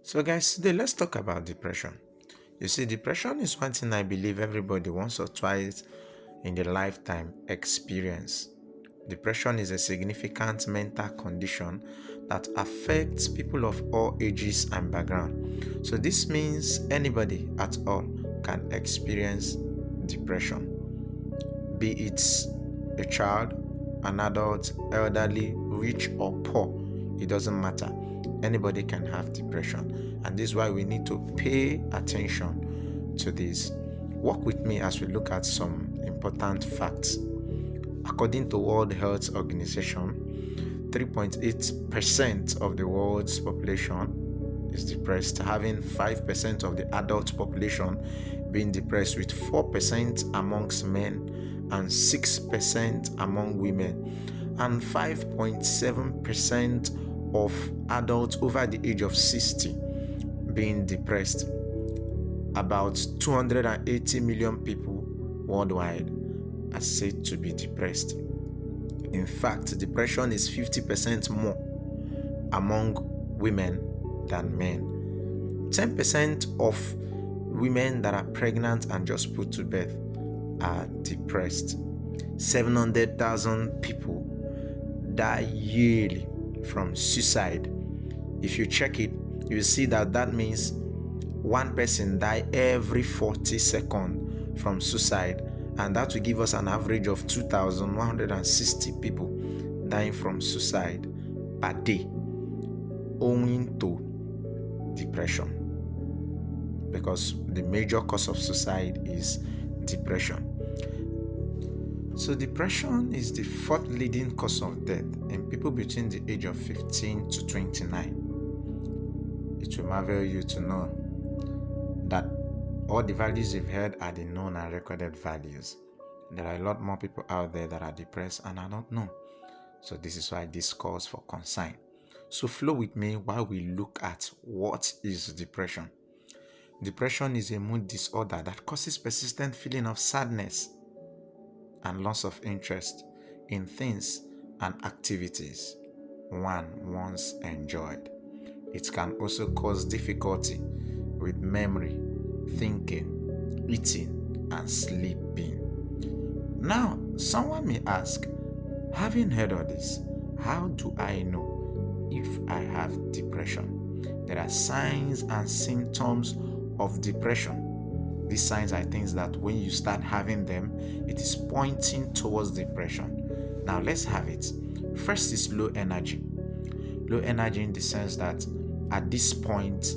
So guys, today let's talk about depression. You see, depression is one thing I believe everybody once or twice in their lifetime experience. Depression is a significant mental condition that affects people of all ages and background. So this means anybody at all can experience depression, be it a child, an adult, elderly, rich or poor. It doesn't matter. Anybody can have depression, and this is why we need to pay attention to this. Walk with me as we look at some important facts. According to World Health Organization, 3.8% of the world's population is depressed, having 5% of the adult population being depressed, with 4% amongst men and 6% among women, and 5.7% of adults over the age of 60 being depressed. About 280 million people worldwide are said to be depressed. In fact, depression is 50% more among women than men. 10% of women that are pregnant and just put to bed are depressed. 700,000 people die yearly from suicide. If you check it, you will see that means one person die every 40 seconds from suicide, and that will give us an average of 2,160 people dying from suicide per day owing to depression, because the major cause of suicide is depression. So depression is the fourth leading cause of death in people between the age of 15 to 29. It will marvel you to know that all the values you've heard are the known and recorded values. There are a lot more people out there that are depressed and I don't know. So this is why this calls for concern. So flow with me while we look at what is depression. Depression is a mood disorder that causes persistent feeling of sadness and loss of interest in things and activities one once enjoyed. It can also cause difficulty with memory, thinking, eating, and sleeping. Now, someone may ask, having heard all this, how do I know if I have depression? There are signs and symptoms of depression. These signs are things that when you start having them, it is pointing towards depression. Now let's have it. First is low energy. Low energy in the sense that at this point,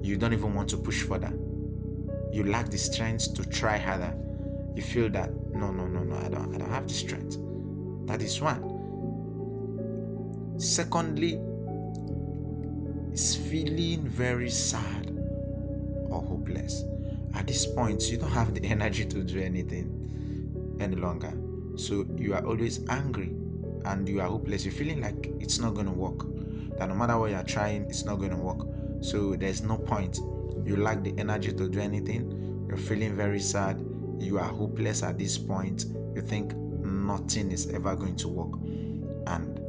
you don't even want to push further. You lack the strength to try harder. You feel that no, I don't have the strength. That is one. Secondly, is feeling very sad or hopeless. At this point, you don't have the energy to do anything any longer. So you are always angry and you are hopeless. You're feeling like it's not going to work. That no matter what you're trying, it's not going to work. So there's no point. You lack the energy to do anything. You're feeling very sad. You are hopeless at this point. You think nothing is ever going to work. And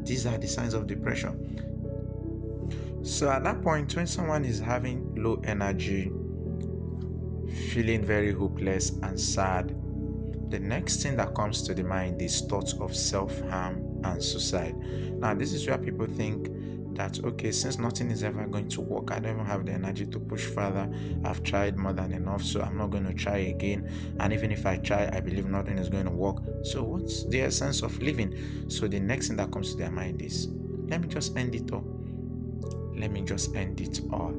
these are the signs of depression. So at that point, when someone is having low energy, feeling very hopeless and sad, the next thing that comes to the mind is thoughts of self-harm and suicide. Now, this is where people think that, okay, since nothing is ever going to work, I don't even have the energy to push further. I've tried more than enough, so I'm not going to try again. And even if I try, I believe nothing is going to work. So what's the essence of living? So the next thing that comes to their mind is, let me just end it all. Let me just end it all.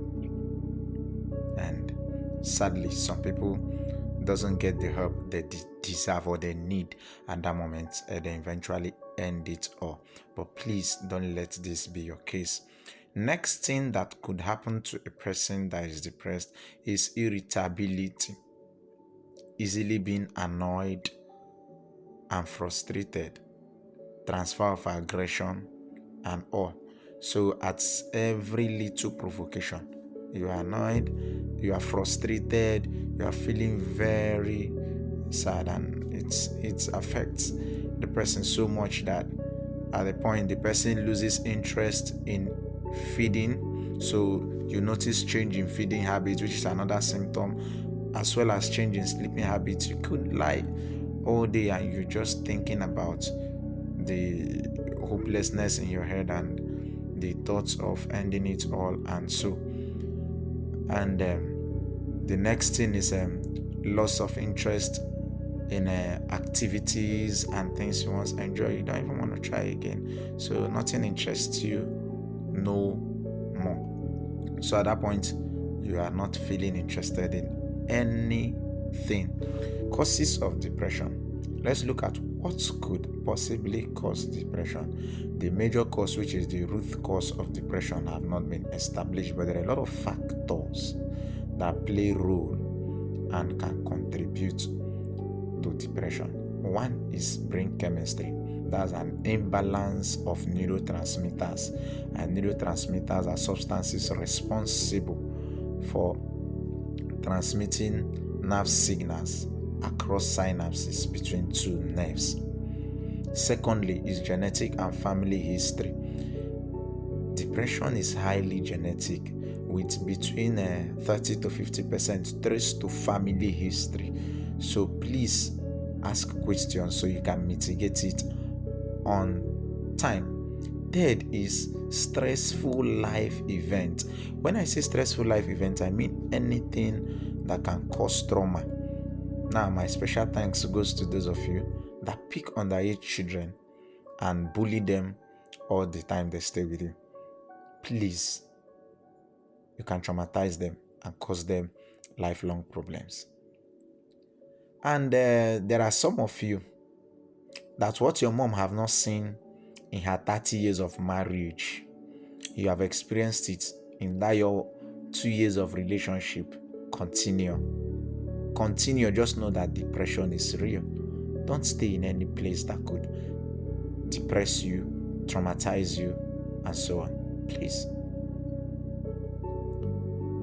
And sadly, some people doesn't get the help they deserve or they need at that moment, and they eventually end it all. But please don't let this be your case. Next thing that could happen to a person that is depressed is irritability, easily being annoyed and frustrated, transfer of aggression and all. So at every little provocation, you are annoyed, you are frustrated, you are feeling very sad, and it affects the person so much that at the point the person loses interest in feeding. So You notice change in feeding habits, which is another symptom, as well as change in sleeping habits. You could lie all day and you're just thinking about the hopelessness in your head and the thoughts of ending it all, and so. And the next thing is loss of interest in activities and things you once enjoy. You don't even want to try again. So nothing interests you no more. So at that point, you are not feeling interested in anything. Causes of depression. Let's look at what could possibly cause depression. The major cause, which is the root cause of depression, have not been established, but there are a lot of factors that play a role and can contribute to depression. One is brain chemistry. That's an imbalance of neurotransmitters, and neurotransmitters are substances responsible for transmitting nerve signals across synapses between two nerves. Secondly is genetic and family history. Depression is highly genetic, with between 30 to 50% traced to family history. So please ask questions so you can mitigate it on time. Third is stressful life event. When I say stressful life event, I mean anything that can cause trauma. Now, my special thanks goes to those of you that pick underage children and bully them all the time they stay with you. Please, you can traumatize them and cause them lifelong problems. And there are some of you that what your mom have not seen in her 30 years of marriage, you have experienced it in that your 2 years of relationship. Continue. Just know that depression is real. Don't stay in any place that could depress you, traumatize you, and so on. Please.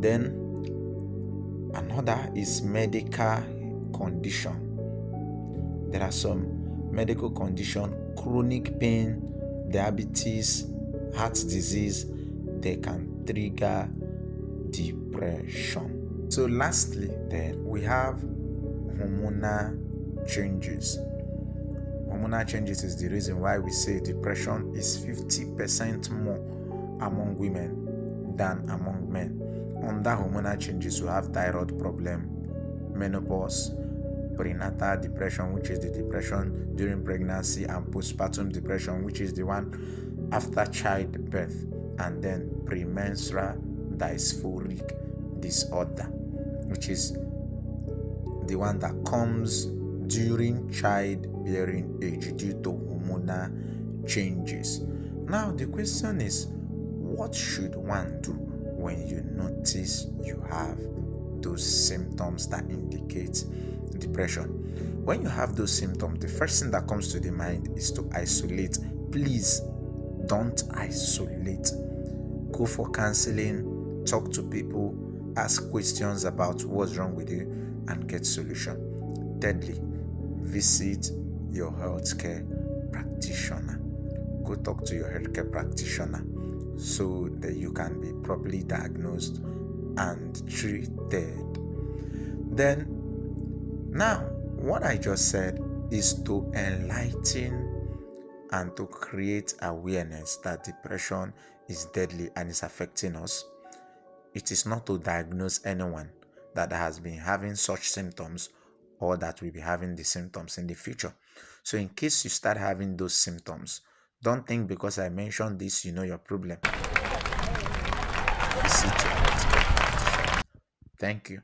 Then another is medical condition. There are some medical condition, chronic pain, diabetes, heart disease, they can trigger depression. So lastly, then we have hormonal changes. Hormonal changes is the reason why we say depression is 50% more among women than among men. Under hormonal changes, we have thyroid problem, menopause, prenatal depression, which is the depression during pregnancy, and postpartum depression, which is the one after childbirth, and then premenstrual dysphoric disorder, which is the one that comes during childbearing age due to hormonal changes. Now the question is, what should one do when you notice you have those symptoms that indicate depression? When you have those symptoms, the first thing that comes to the mind is to isolate. Please don't isolate. Go for counseling, talk to people, ask questions about what's wrong with you, and get solution. Thirdly, visit your healthcare practitioner. Go talk to your healthcare practitioner so that you can be properly diagnosed and treated. Then, now, what I just said is to enlighten and to create awareness that depression is deadly and is affecting us. It is not to diagnose anyone that has been having such symptoms or that will be having the symptoms in the future. So in case you start having those symptoms, don't think because I mentioned this, you know your problem. Visit your healthcare practitioner. Thank you.